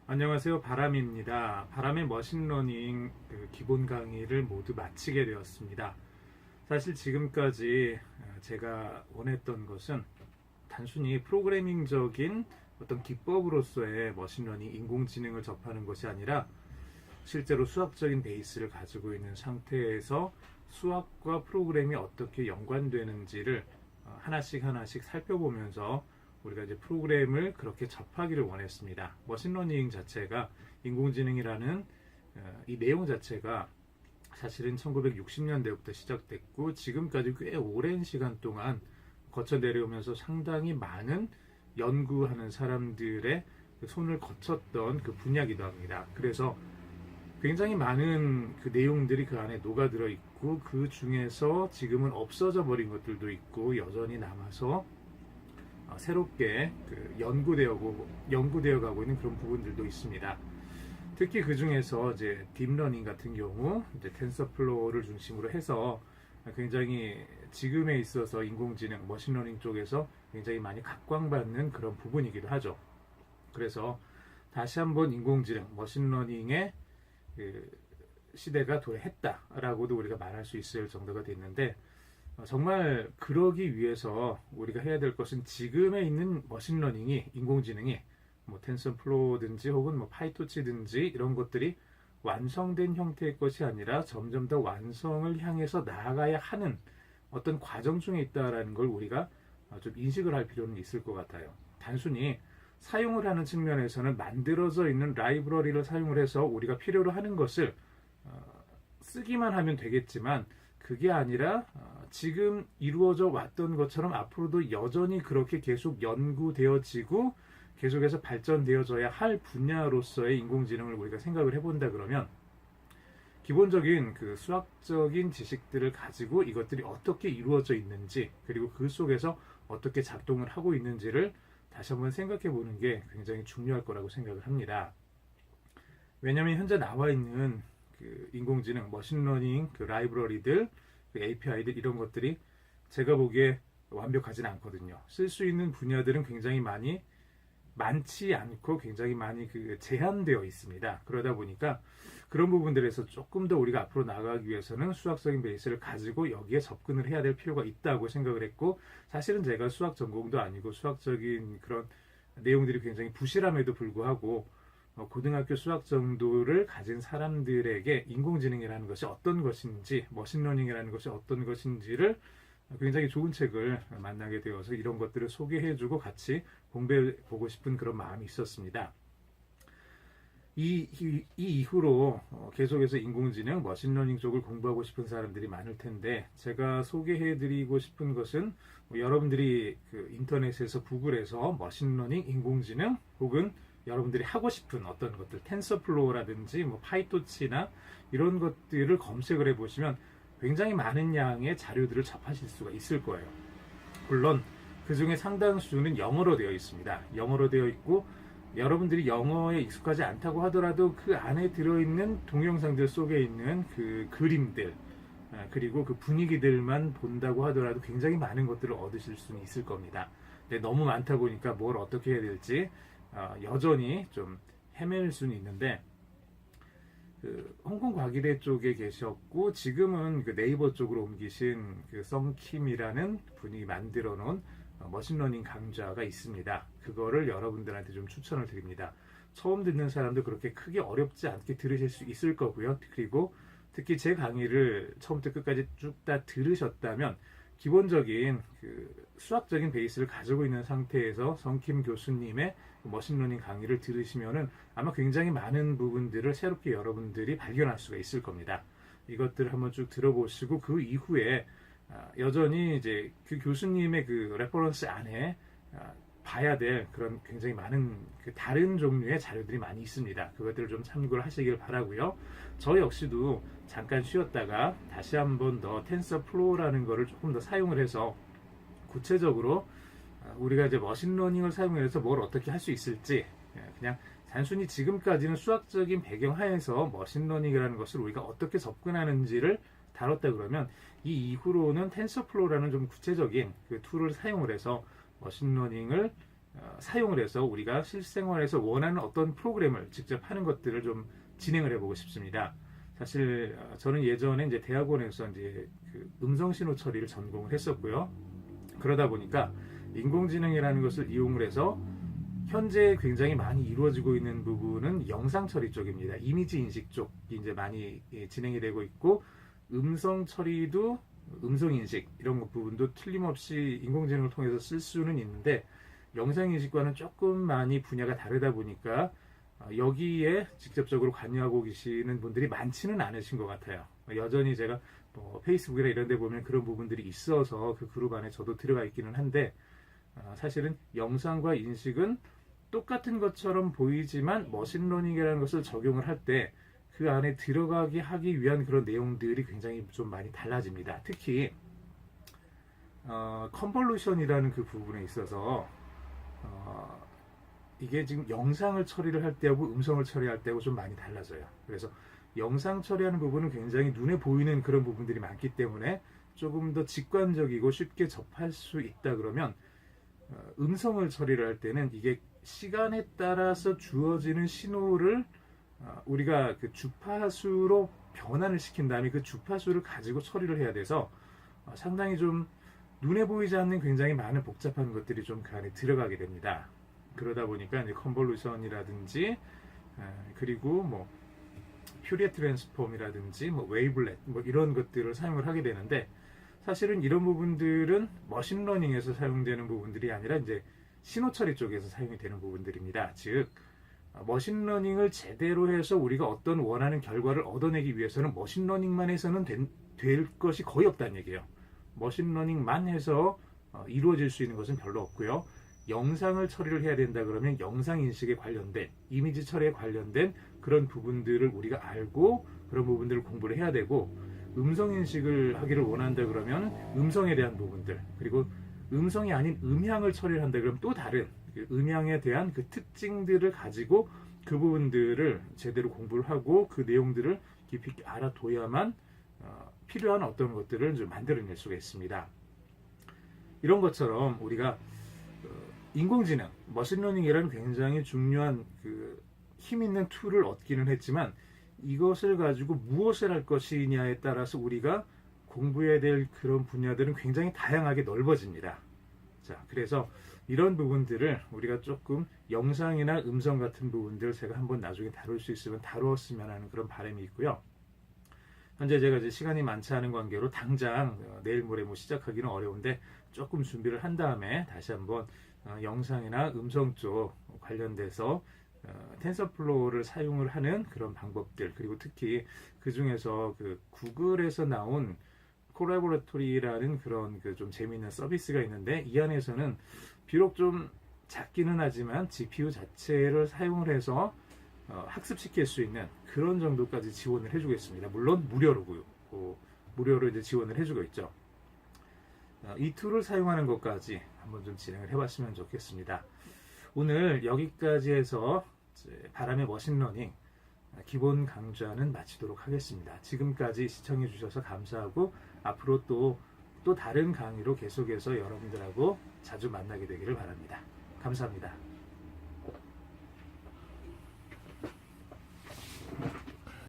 안녕하세요. 바람입니다. 바람의 머신러닝 기본 강의를 모두 마치게 되었습니다. 사실 지금까지 제가 원했던 것은 단순히 프로그래밍적인 어떤 기법으로서의 머신러닝, 인공지능을 접하는 것이 아니라 실제로 수학적인 베이스를 가지고 있는 상태에서 수학과 프로그램이 어떻게 연관되는지를 하나씩 하나씩 살펴보면서 우리가 이제 프로그램을 그렇게 접하기를 원했습니다. 머신러닝 자체가 인공지능이라는 이 내용 자체가 사실은 1960년대부터 시작됐고 지금까지 꽤 오랜 시간 동안 거쳐 내려오면서 상당히 많은 연구하는 사람들의 손을 거쳤던 그 분야이기도 합니다. 그래서 굉장히 많은 그 내용들이 그 안에 녹아들어 있고 그 중에서 지금은 없어져 버린 것들도 있고 여전히 남아서 새롭게 연구되어 가고 있는 그런 부분들도 있습니다. 특히 그 중에서 이제 딥러닝 같은 경우 이제 텐서플로우를 중심으로 해서 굉장히 지금에 있어서 인공지능, 머신러닝 쪽에서 굉장히 많이 각광받는 그런 부분이기도 하죠. 그래서 다시 한번 인공지능, 머신러닝의 그 시대가 도래했다라고도 우리가 말할 수 있을 정도가 됐는데 정말 그러기 위해서 우리가 해야 될 것은 지금에 있는 머신러닝이 인공지능이 뭐 텐서플로우든지 혹은 뭐 파이토치든지 이런 것들이 완성된 형태의 것이 아니라 점점 더 완성을 향해서 나아가야 하는 어떤 과정 중에 있다라는 걸 우리가 좀 인식을 할 필요는 있을 것 같아요. 단순히 사용을 하는 측면에서는 만들어져 있는 라이브러리를 사용을 해서 우리가 필요로 하는 것을 쓰기만 하면 되겠지만 그게 아니라 지금 이루어져 왔던 것처럼 앞으로도 여전히 그렇게 계속 연구되어지고 계속해서 발전되어져야 할 분야로서의 인공지능을 우리가 생각을 해본다 그러면 기본적인 그 수학적인 지식들을 가지고 이것들이 어떻게 이루어져 있는지 그리고 그 속에서 어떻게 작동을 하고 있는지를 다시 한번 생각해 보는 게 굉장히 중요할 거라고 생각을 합니다. 왜냐하면 현재 나와 있는 그 인공지능, 머신러닝 그 라이브러리들, 그 API들 이런 것들이 제가 보기에 완벽하진 않거든요. 쓸 수 있는 분야들은 굉장히 많지 않고 굉장히 많이 그 제한되어 있습니다. 그러다 보니까 그런 부분들에서 조금 더 우리가 앞으로 나가기 위해서는 수학적인 베이스를 가지고 여기에 접근을 해야 될 필요가 있다고 생각을 했고 사실은 제가 수학 전공도 아니고 수학적인 그런 내용들이 굉장히 부실함에도 불구하고 고등학교 수학 정도를 가진 사람들에게 인공지능이라는 것이 어떤 것인지 머신러닝이라는 것이 어떤 것인지를 굉장히 좋은 책을 만나게 되어서 이런 것들을 소개해주고 같이 공부해보고 싶은 그런 마음이 있었습니다. 이 이후로 계속해서 인공지능, 머신러닝 쪽을 공부하고 싶은 사람들이 많을 텐데 제가 소개해드리고 싶은 것은 여러분들이 그 인터넷에서 구글에서 머신러닝, 인공지능 혹은 여러분들이 하고 싶은 어떤 것들, 텐서플로우라든지 뭐 파이토치나 이런 것들을 검색을 해보시면 굉장히 많은 양의 자료들을 접하실 수가 있을 거예요. 물론 그 중에 상당수는 영어로 되어 있습니다. 영어로 되어 있고 여러분들이 영어에 익숙하지 않다고 하더라도 그 안에 들어있는 동영상들 속에 있는 그 그림들 그리고 그 분위기들만 본다고 하더라도 굉장히 많은 것들을 얻으실 수는 있을 겁니다. 근데 너무 많다 보니까 뭘 어떻게 해야 될지 여전히 좀 헤맬 수는 있는데 그 홍콩 과기대 쪽에 계셨고 지금은 그 네이버 쪽으로 옮기신 그 썬킴이라는 분이 만들어 놓은 머신러닝 강좌가 있습니다. 그거를 여러분들한테 좀 추천을 드립니다. 처음 듣는 사람도 그렇게 크게 어렵지 않게 들으실 수 있을 거고요. 그리고 특히 제 강의를 처음부터 끝까지 쭉 다 들으셨다면 기본적인 그 수학적인 베이스를 가지고 있는 상태에서 썬킴 교수님의 머신러닝 강의를 들으시면은 아마 굉장히 많은 부분들을 새롭게 여러분들이 발견할 수가 있을 겁니다. 이것들을 한번 쭉 들어보시고 그 이후에 여전히 이제 그 교수님의 그 레퍼런스 안에 봐야 될 그런 굉장히 많은 그 다른 종류의 자료들이 많이 있습니다. 그것들을 좀 참고를 하시길 바라고요. 저 역시도 잠깐 쉬었다가 다시 한번 더 텐서플로우라는 거를 조금 더 사용을 해서 구체적으로 우리가 이제 머신러닝을 사용해서 뭘 어떻게 할 수 있을지 그냥 단순히 지금까지는 수학적인 배경 하에서 머신러닝이라는 것을 우리가 어떻게 접근하는지를 다뤘다 그러면 이 이후로는 텐서플로우라는 좀 구체적인 그 툴을 사용을 해서 머신러닝을 사용을 해서 우리가 실생활에서 원하는 어떤 프로그램을 직접 하는 것들을 좀 진행을 해보고 싶습니다. 사실 저는 예전에 이제 대학원에서 이제 그 음성 신호 처리를 전공을 했었고요. 그러다 보니까 인공지능이라는 것을 이용을 해서 현재 굉장히 많이 이루어지고 있는 부분은 영상 처리 쪽입니다. 이미지 인식 쪽이 이제 많이 진행이 되고 있고, 음성 처리도 음성 인식 이런 부분도 틀림없이 인공지능을 통해서 쓸 수는 있는데, 영상 인식과는 조금 많이 분야가 다르다 보니까 여기에 직접적으로 관여하고 계시는 분들이 많지는 않으신 것 같아요. 여전히 제가 뭐 페이스북이나 이런 데 보면 그런 부분들이 있어서 그 그룹 안에 저도 들어가 있기는 한데, 사실은 영상과 인식은 똑같은 것처럼 보이지만 머신러닝이라는 것을 적용을 할 때 그 안에 들어가게 하기 위한 그런 내용들이 굉장히 좀 많이 달라집니다. 특히 컨볼루션이라는 그 부분에 있어서 이게 지금 영상을 처리를 할 때하고 음성을 처리할 때하고 좀 많이 달라져요. 그래서 영상 처리하는 부분은 굉장히 눈에 보이는 그런 부분들이 많기 때문에 조금 더 직관적이고 쉽게 접할 수 있다 그러면, 음성을 처리를 할 때는 이게 시간에 따라서 주어지는 신호를 우리가 그 주파수로 변환을 시킨 다음에 그 주파수를 가지고 처리를 해야 돼서 상당히 좀 눈에 보이지 않는 굉장히 많은 복잡한 것들이 좀 그 안에 들어가게 됩니다. 그러다 보니까 이제 컨볼루션이라든지 그리고 뭐 퓨리에 트랜스폼이라든지 뭐 웨이블렛 뭐 이런 것들을 사용을 하게 되는데, 사실은 이런 부분들은 머신러닝에서 사용되는 부분들이 아니라 이제 신호 처리 쪽에서 사용이 되는 부분들입니다. 즉 머신러닝을 제대로 해서 우리가 어떤 원하는 결과를 얻어내기 위해서는 머신러닝만 해서는 될 것이 거의 없다는 얘기예요. 머신러닝만 해서 이루어질 수 있는 것은 별로 없고요. 영상을 처리를 해야 된다 그러면 영상 인식에 관련된, 이미지 처리에 관련된 그런 부분들을 우리가 알고 그런 부분들을 공부를 해야 되고, 음성 인식을 하기를 원한다 그러면 음성에 대한 부분들, 그리고 음성이 아닌 음향을 처리를 한다 그러면 또 다른 음향에 대한 그 특징들을 가지고 그 부분들을 제대로 공부를 하고 그 내용들을 깊이 있게 알아둬야만 필요한 어떤 것들을 좀 만들어낼 수가 있습니다. 이런 것처럼 우리가 인공지능, 머신러닝이라는 굉장히 중요한 그 힘 있는 툴을 얻기는 했지만, 이것을 가지고 무엇을 할 것이냐에 따라서 우리가 공부해야 될 그런 분야들은 굉장히 다양하게 넓어집니다. 자, 그래서 이런 부분들을 우리가 조금 영상이나 음성 같은 부분들 제가 한번 나중에 다룰 수 있으면 다루었으면 하는 그런 바람이 있고요. 현재 제가 이제 시간이 많지 않은 관계로 당장 내일 모레 뭐 시작하기는 어려운데, 조금 준비를 한 다음에 다시 한번 영상이나 음성 쪽 관련돼서 텐서플로우를 사용을 하는 그런 방법들, 그리고 특히 그 중에서 그 구글에서 나온 콜라보레토리라는 그런 그 좀 재미있는 서비스가 있는데, 이 안에서는 비록 좀 작기는 하지만 GPU 자체를 사용을 해서 학습시킬 수 있는 그런 정도까지 지원을 해주겠습니다. 물론 무료로고요. 무료로 이제 지원을 해주고 있죠. 이 툴을 사용하는 것까지 한번 좀 진행을 해봤으면 좋겠습니다. 오늘 여기까지 해서 바람의 머신러닝 기본 강좌는 마치도록 하겠습니다. 지금까지 시청해 주셔서 감사하고, 앞으로 또 다른 강의로 계속해서 여러분들하고 자주 만나게 되기를 바랍니다. 감사합니다.